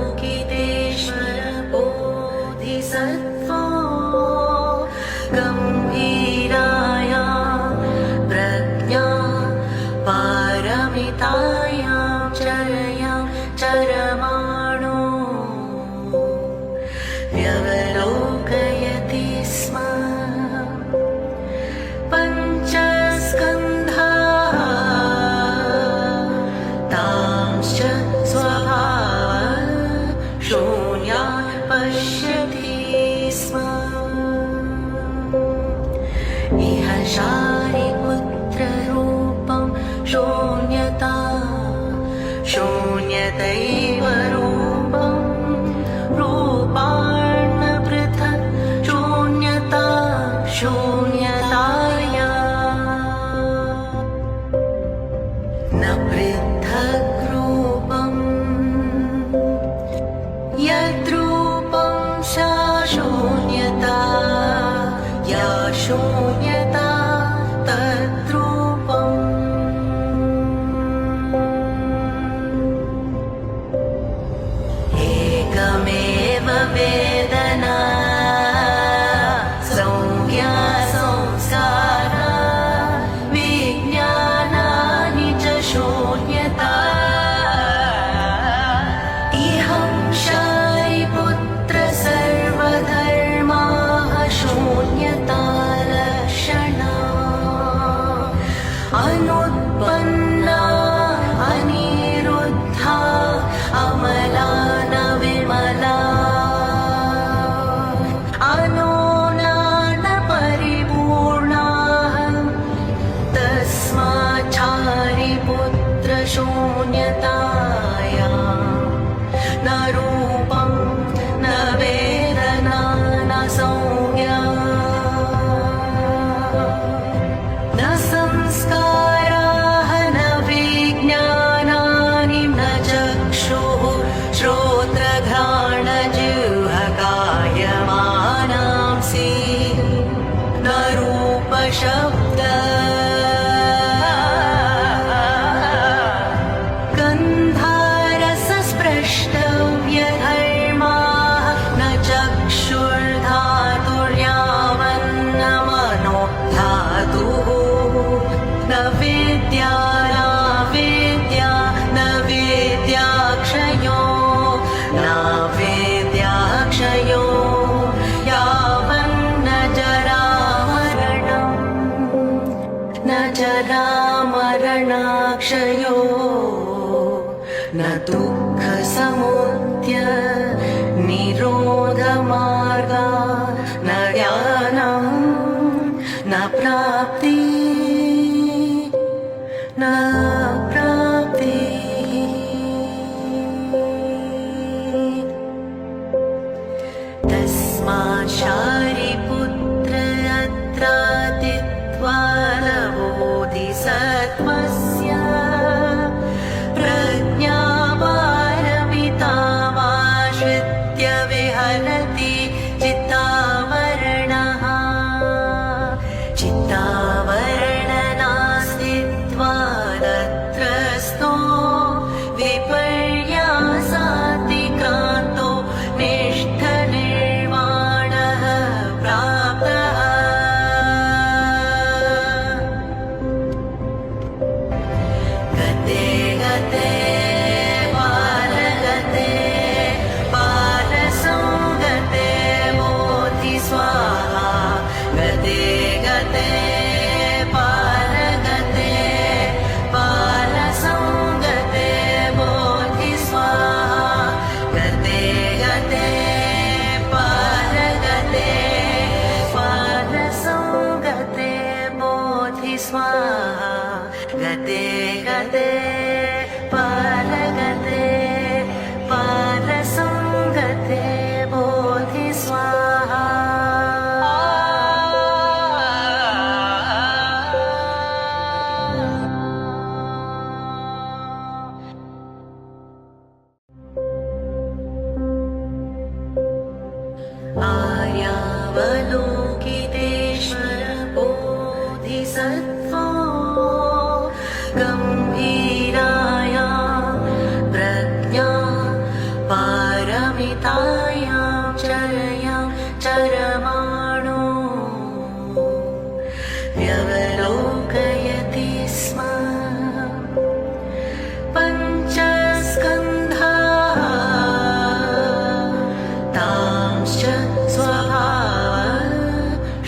आर्यावलोकितेश्वर बोधिसत्त्वो गम्भीराया प्रज्ञा पारमितायां चरयां चरमाणो व्यवलोकयति स्म पञ्चस्कन्धाः तांश्च स्वभावं शून्यान् पश्यति स्म इह शारिपुत्ररूपं शून्यता शून्यतैव रूपं रूपाण्न पृथक् शून्यता शून्यताया न पृथक् रूपं यद्रूपं सा शून्यता या शून्यता तद्रूपम् एकमेव वेदना संज्ञा संस्कारा विज्ञानानि च शून्यता इहं शारिपुत्र सर्वधर्माः शून्यता लक्षणा अनुत्पन्ना अनिरुद्धा अमला न विमला अनूना न परिपूर्णाः तस्मात् शारिपुत्र शून्यताया न रूपं न वेदना न संज्ञा न संस्काराः न विज्ञानानि न चक्षुः श्रोत्रघ्राणजिह्वकायमानांसि न रूपशब्द गन्धारसस्पृष्टव्यधर्माः न चक्षुर्धातुर्यावन्न मनो धातुः न विद्या न विद्याक्षयो न विद्याक्षयो यावन्न जरामरणम् न जरामरणाक्षयो न दुःखसमुदय निरोधमार्गा न ज्ञानं न प्राप्ति न प्राप्ति तस्मात् शारिपुत्र अत्रातित्वालबोधिसत्त्वस्य प्रज्ञापारमितामाश्रित्य विहरति चित्तावरणः चित्तावरणनास्तित्वादत्रस्तो विपर्यासातिक्रान्तो निष्ठनिर्वाणः प्राप्तः गते गते पारगते पारसंगते बोधि स्वाहा गते गते पारगते पारसंगते बोधि स्वाहा गते गते पारगते पारसंगते बोधि स्वाहा गते गते पारगते पारसंगते बोधि स्वाहा आर्यावलोकितेश्वर बोधिसत्त्वो गम्भीराया पारमितायां चरयां चरमाणो व्यवलोकयति स्म पञ्चस्कन्धाः तांश्च स्वभावं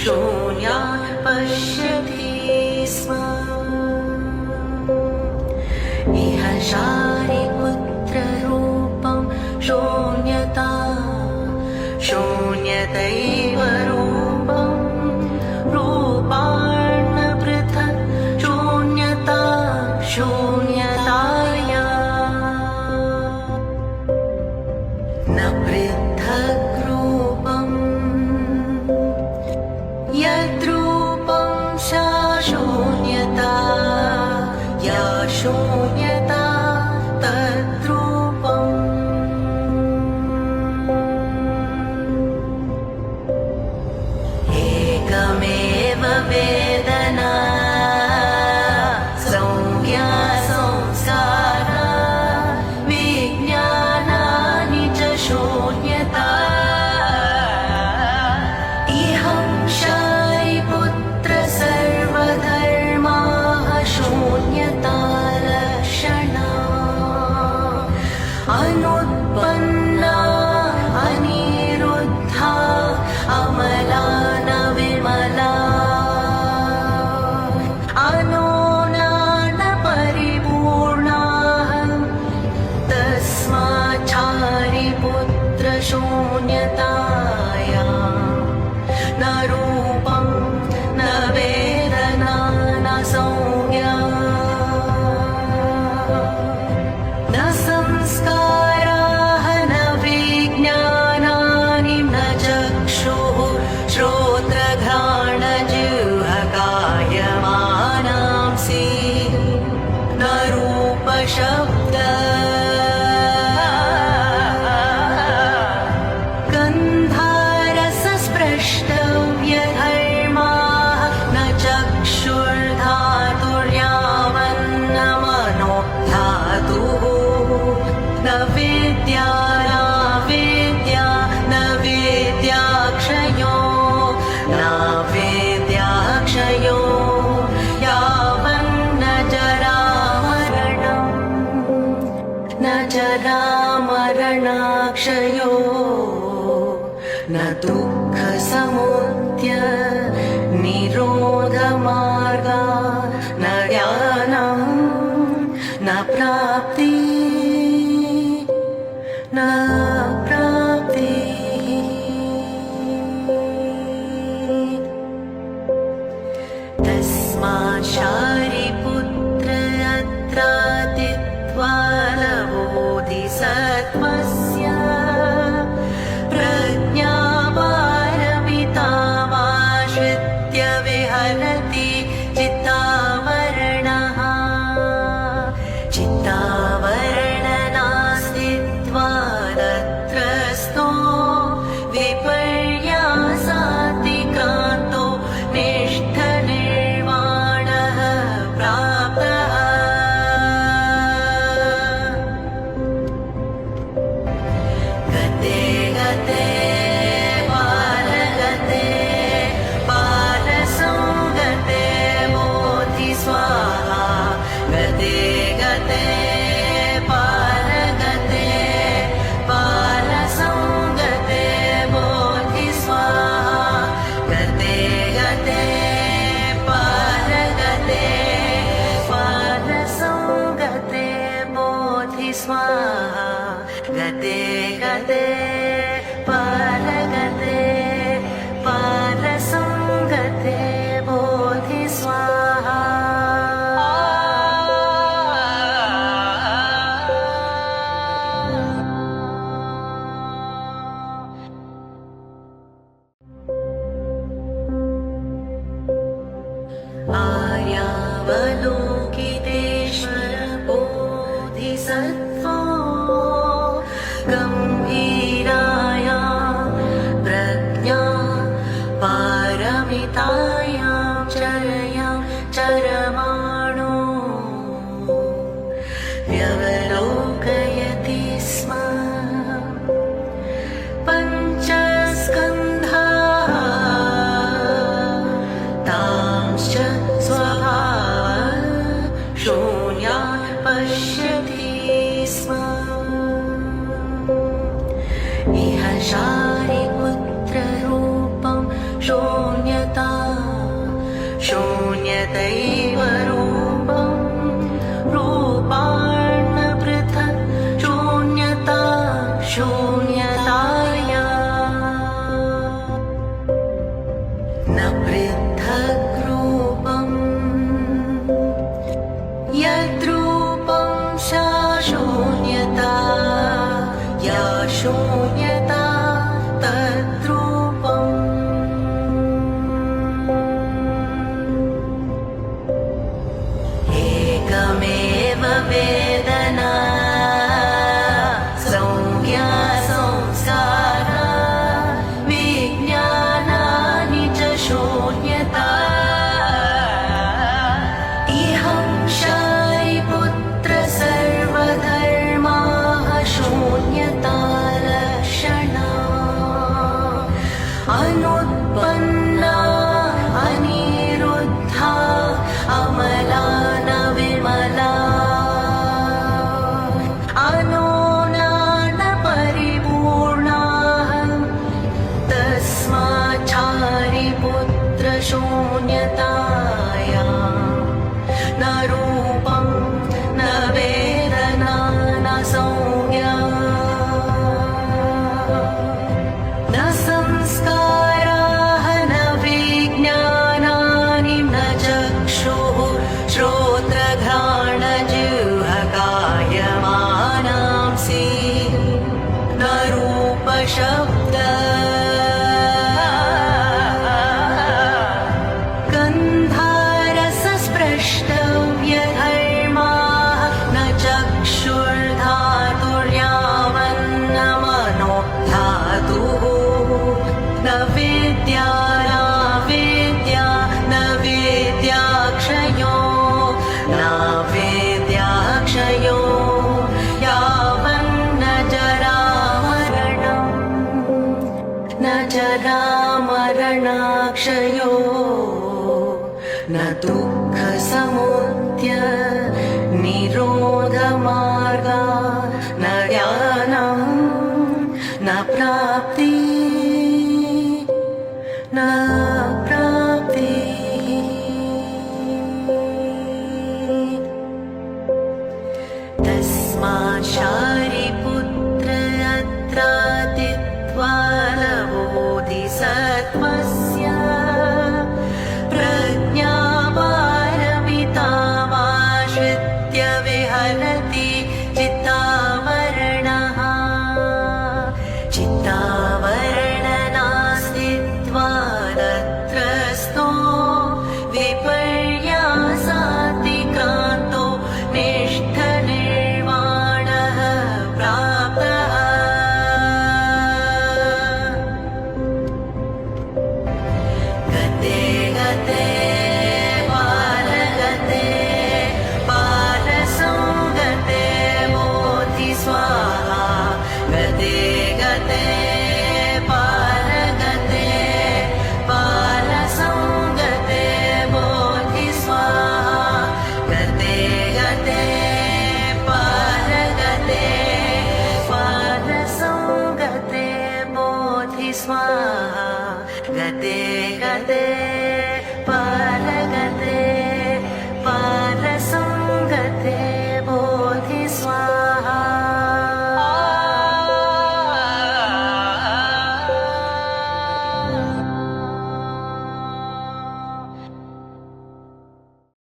शून्यान् पश्यति स्म इह शारिपुत्ररूपं शून्यता शून्यतैव रूपं रूपाण्न पृथक् शून्यता शून्यताया न पृथक् रूपं यद्रूपं सा शून्यता या शून्यता तद्रूपम् एकमेव वेदना संज्ञा संस्कारा विज्ञानानि च शून्यता इहं शारिपुत्र सर्वधर्माः शून्यता लक्षणा अनुत्पन्ना अनिरुद्धा अमला न विमला अनोना न परिपूर्णाः तस्माच्छारिपुत्र शून्यताया न रूपं न वेदना न संज्ञा न संस्काराः न विज्ञानानि न चक्षुः श्रोत्रघ्राणजिह्वकायमानांसि न रूपशब्द गन्धारसस्पृष्टव्यधर्माः न चक्षुर्धातुर्यावन्न मनो धातुः न विद्या नाविद्या न विद्याक्षयो नाविद्याक्षयो यावन्न जरामरणम् न जरामरणाक्षयो न दुःखसमुदय निरोधमार्गा न ज्ञानं न प्राप्ति न प्राप्ति तस्मात् शारिपुत्र अत्रातित्वा लबोधिसत्त्वस्य प्रज्ञापारमितामाश्रित्य विहरति चित्तावरणः चित्तावरणनास्तित्वादत्रस्तो विपर्यासातिक्रान्तो निष्ठनिर्वाणः प्राप्तः गते गते पारगते पारसंगते बोधि स्वाहा गते गते पारगते पारसंगते बोधि स्वाहा गते गते पारगते पारसंगते बोधि स्वाहा गते गते पारगते पारसंगते बोधि स्वाहा आर्यावलोकितेश्वर बोधिसत्त्वो गम्भीराया प्रज्ञा पारमितायां चरयां चरमाणो व्यवलोकयति स्म यद्रूपं सा शून्यता या शून्यता तद्रूपम् एकमेव वेदना संज्ञा संस्कारा विज्ञानानि च शून्यता इहं शारिपुत्र सर्वधर्माः शून्यता लक्षणा अनुत्पन्ना अनिरुद्धा अमला न विमला अनोना न परिपूर्णाः तस्माच्छारिपुत्र शून्यताया न रूपं न वेदना न संज्ञा न संस्काराः न विज्ञानानि न चक्षुः श्रोत्रघ्राणजिह्वकायमानांसि न रूपशब्द गन्धारसस्पृष्टव्यधर्माः न चक्षुर्धातुर्यावन्न मनो धातुः न विद्या नाविद्या न विद्याक्षयो नावेद्याक्षयो यावन्न जरामरणम् न जरामरणाक्षयो न दुःखसमुदय निरोधमार्गा न ज्ञानं न प्राप्ति न प्राप्ति तस्मात् शारिपुत्र अत्रातित्वा लभोधिसत्त्वस्य प्रज्ञापारमितामाश्रित्य विहरति चित्तावरणः चित्तावरणनास्तित्वा तत्रस्थो विपर्यासातिक्रान्तो निष्ठनिर्वाणः प्राप्तः गते गते बालगते बालसंगते बोधि स्वाहा गते गते बालगते बालसंगते बोधि स्वाहा गते गते बालगते बालसंगते बोधि स्वाहा गते गते